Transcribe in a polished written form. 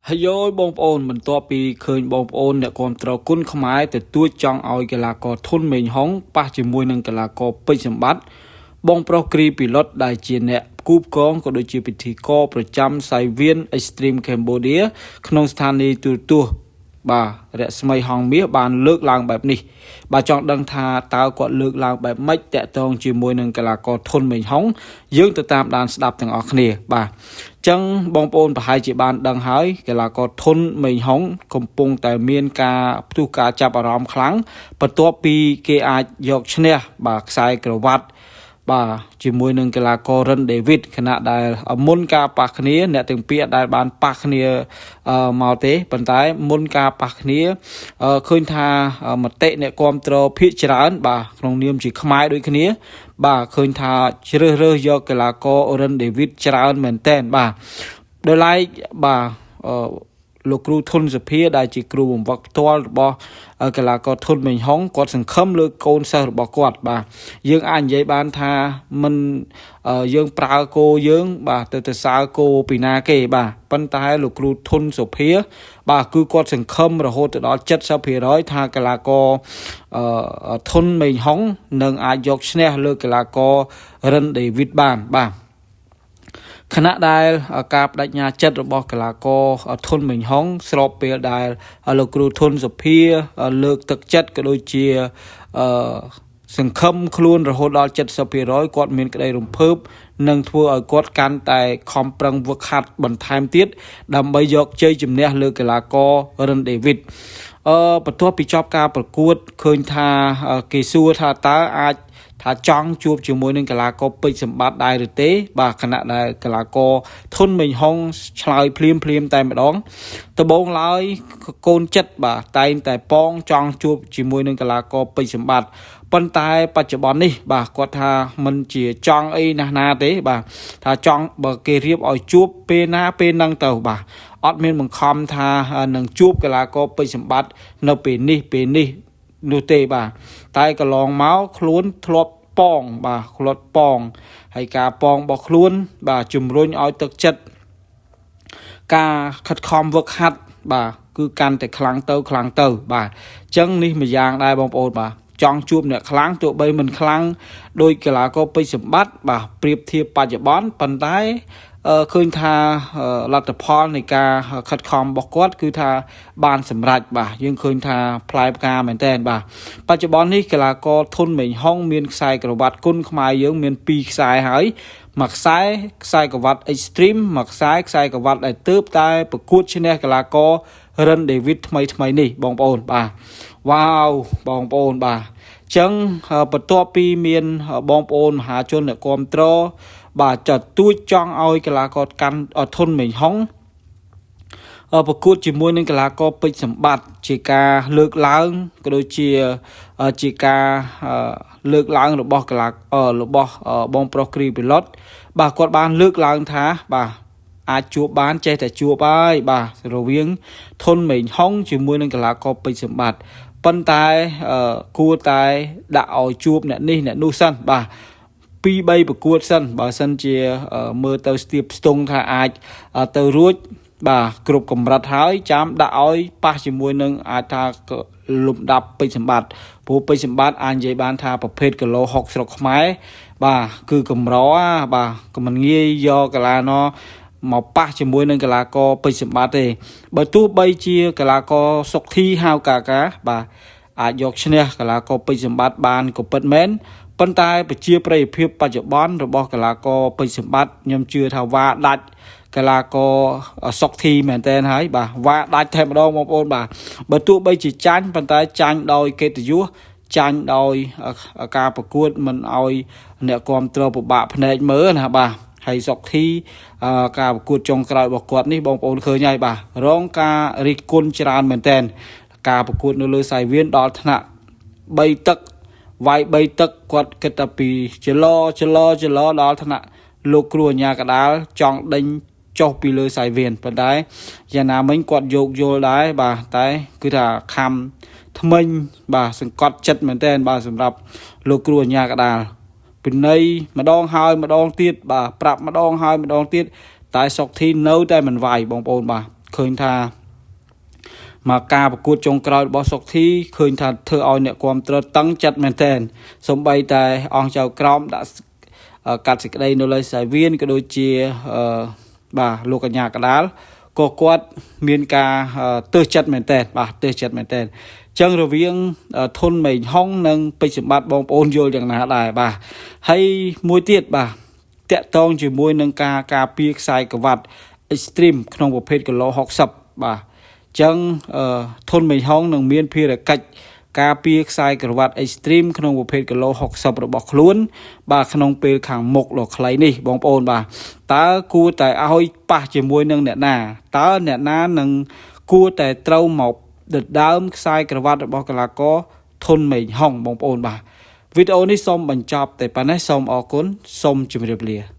ហើយយបងប្អូនបន្ទាប់ពីឃើញបងប្អូនអ្នកគាំទ្រគុណខ្មែរទទួលចង់ឲ្យកីឡាករធុនមេងហុងប៉ះជាមួយនឹងកីឡាករពេជ្រសម្បត្តិបងប្រុសគ្រីពីឡុតដែលជាអ្នកគូបកងក៏ដូចជាពិធីករប្រចាំសាយវៀន Extreme Cambodia ក្នុងស្ថានីយ៍ទូរទស្សន៍រស្មីហងមាសបានលើកឡើងបែបនេះចង់ដឹងថាតើគាត់លើកឡើងបែបម៉េចតាក់ទងជាមួយនឹងកីឡាករធុនមេងហុងយើងទៅតាមដានស្ដាប់ទាំងអស់គ្នាចឹងបងប្អូនប្រហែលជាបានដឹងហើយកីឡាករធុនមេងហុងកំពុងតែមានការផ្ទុះការចាប់អារម្មណ៍ខ្លាំងបន្ទាប់ពីគេអាចយកឈ្នះខ្សែក្រវ៉ាត់ជាមួយនឹងកីឡាកររិនដេវីតខណៈដែលមុនការប៉ះគ្នាអ្នកទាំងពីរដែលបានប៉ះគ្នាមកទេប៉ុន្តែមុនការប៉ះគ្នាឃើញថាមតិអ្នកគាំទ្រភាគច្រើនក្នុងនាមជាខ្មែរដូចគ្នាឃើញថាជ្រើសរើសយកកីឡាកររិនដេវីតច្រើនមែនតើដោយឡែកលោកគ្រូធុនសុភាដែលជាគ្រូបង្វឹកផ្ទាល់របស់កីឡាករធុនមេងហុងគាត់សង្ឃឹមលើកូនសិស្សរបស់គាត់យើងអាចនិយាយបានថាមិនយើងប្រើគោយើងទៅសើគោពីណាគេប៉ុន្តែលោកគ្រូធុនសុភាគឺគាត់សង្ឃឹមរហូតទៅដល់ 70% ថាកីឡាករធុនមេងហុងនឹងអាចយកឈ្នះលើកីឡាកររិនដេវីតបានខណៈដែលការបដិញ្ញាចិត្តរបស់កីឡាករធុនមេងហុងស្របពេលដែលលោកគ្រូធុនសុភាលើកទឹកចិត្តក៏ដូចជាសង្ឃឹមខ្លួនរហូតដល់ 70% គាត់មានក្តីរំភើបនឹងធ្វើឲ្យគាត់កាន់តែខំប្រឹងវឹកហាត់បន្ថែមទៀតដើម្បីយកជ័យជំនះលើកីឡាកររិនដេវីតបន្ទាប់ពីចប់ការប្រកួតឃើញថាគេសួរថាតើអាចថាចង់ជួបជាមួយនឹងកីឡាករពេជ្រសម្បត្តិដែរឬទេខណៈដែលកីឡាករធុនមេងហុងឆ្លើយភ្លាមតែម្ដងដំបូងឡើយកូនចិត្តតែងតែប៉ងចង់ជួបជាមួយនឹងកីឡាករពេជ្រសម្បត្តិប៉ុន្តែបច្ចុប្បន្ននេះគាត់ថាមិនជាចង់អីណាទេថាចង់បើគេរៀបឲ្យជួបពេលណាពេលហ្នឹងទៅអត់មានបង្ខំថានឹងជួបកីឡាករពេជ្រសម្បត្តិនៅពេលនេះនោះទេតែកន្លងមកខ្លួនធ្លាប់ប៉ងខ្លួនប៉ងហើយការប៉ងរបស់ខ្លួនជំរុញឲ្យទឹកចិត្តការខិតខំវឹកហាត់គឺកាន់តែខ្លាំងទៅអញ្ចឹងនេះមួយយ៉ាងដែរបងប្អូនចង់ជួបអ្នកខ្លាំងទោះបីមិនខ្លាំងដោយកីឡាករពេជ្រសម្បត្តិប្រៀបធៀបបច្ចុប្បន្នប៉ុន្តែឃើញថាលទ្ធផលនៃការខិតខំរបស់គាត់គឺថាបានសម្រេចយើងឃើញថាផ្លែផ្កាមែនតើបច្ចុប្បន្ននេះកីឡាករធុនមេងហុងមានខ្សែក្រវ៉ាត់គុណខ្មែរយើងមាន2ខ្សែហើយមួយខ្សែក្រវ៉ាត់ Extreme មួយខ្សែក្រវ៉ាត់ដែលទើបតែប្រកួតឈ្នះកីឡាកររិនដេវីតថ្មីនេះបងប្អូនវ៉ាវបងប្អូនចឹងបន្ទាប់ពីមានបងប្អូនមហាជនអ្នកគាំទ្រចាត់ទួចចង់ឲ្យកីឡាករកាន់ធុនមេងហុងប្រកួតជាមួយនឹងកីឡាករពេជ្រសម្បត្តិជាការលើកឡើងក៏ដូចជាការលើកឡើងរបស់កីឡារបស់បងប្រុសគ្រីពីឡុតគាត់បានលើកឡើងថាអាចជួបបានចេះតែជួបហើយរវាងធុនមេងហុងជាមួយនឹងកីឡាករពេជ្រសម្បត្តិប៉ុន្តែគួរតែដាក់ឲ្យជួបអ្នកនេះអ្នកនោះសិន2-3ប្រកួតសិនបើសិនជាមើលទៅស្ទាបស្ទង់ថាអាចទៅរួចគ្រប់កម្រិតហើយចាំដាក់ឲ្យប៉ះជាមួយនឹងអាចថាលំដាប់ពេជ្រសម្បត្តិព្រោះពេជ្រសម្បត្តិអាចនិយាយបានថាប្រភេទគីឡូ60ស្រុកខ្មែរគឺកម្រក៏មិនងាយយកកីឡាណមកប៉ះជាមួយនឹងកីឡាករពេជ្រសម្បត្តិទេបើទោះបីជាកីឡាករសុកធីហៅកាកាអាចយកឈ្នះកីឡាករពេជ្រសម្បត្តិបានក៏ពិតមែនប៉ុន្តែប្រជាប្រិយភាពបច្ចុប្បន្នរបស់កីឡាករពេជ្រសម្បត្តិខ្ញុំជឿថាវ៉ាដាច់កីឡាករសុកធីមែនតើហើយវ៉ាដាច់តែម្ដងបងប្អូនបើទោះបីជាចាញ់ប៉ុន្តែចាញ់ដោយកិត្តិយសចាញ់ដោយការប្រកួតមិនឲ្យអ្នកគាំទ្រពិបាកភ្នែកមើលណាហើយសុកធីការប្រកួតចុងក្រោយរបស់គាត់នេះបងប្អូនឃើញហើយរងការរិះគន់ច្រើនមែនតើការប្រកួតនៅលើសាយវៀនដល់ថ្នាក់3ទឹកវាយ3ទឹកគាត់គិតតែពីចលដល់ថ្នាក់លោកគ្រូអាញាកដាលចង់ដេញចុះពីលើសាយវៀនប៉ុន្តែយ៉ាងណាមិញគាត់យោគយល់ដែរតែគឺថាខំថ្មិញសង្កត់ចិត្តមែនតើសម្រាប់លោកគ្រូអាញាកដាលពិន័យម្ដងហើយម្ដងទៀតប្រាប់ម្ដងហើយម្ដងទៀតតែសុកធីនៅតែមិនវាយបងប្អូន ឃើញថាមកការប្រកួតចុងក្រោយរបស់សុកធីឃើញថាធ្វើឲ្យអ្នកគាំទ្រតឹងចិត្តមែនទែនសូម្បីតែអង្គចៅក្រមដាក់កាត់សេចក្តីនៅលើសាយវៀនក៏ដូចជាបាទលោកកញ្ញាកដាលក៏គាត់មានការទើសចិត្តមែនទែនបាទទើសចិត្តមែនទែនចឹងរវាងធនមេងហុងនិងពេជ្រសម្បត្តិបងប្អូនយល់យ៉ាងណាដែរបាទហើយមួយទៀតបាទតាក់ទងជាមួយនឹងការពារខ្សែក្រវ៉ាត់ Extreme ក្នុងប្រភេទគីឡូ60បាទចឹងធនមេងហុងនឹងមានភារកិច្ចការពារខ្សែក្រវ៉ាត់ Extreme ក្នុងប្រភេទគីឡូ60របស់ខ្លួនបាទក្នុងពេលខាងមុខដ៏ខ្លីនេះបងប្អូនបាទតើគួរតែឲ្យប៉ះជាមួយនឹងអ្នកណាតើអ្នកណានឹងគួរតែត្រូវមកដណ្ដើមខ្សែក្រវ៉ាត់របស់កីឡាករធនមេងហុងបងប្អូនបាទវីដេអូនេះសូមបញ្ចប់តែប៉ុណ្ណេះសូមអរគុណសូមជម្រាបលា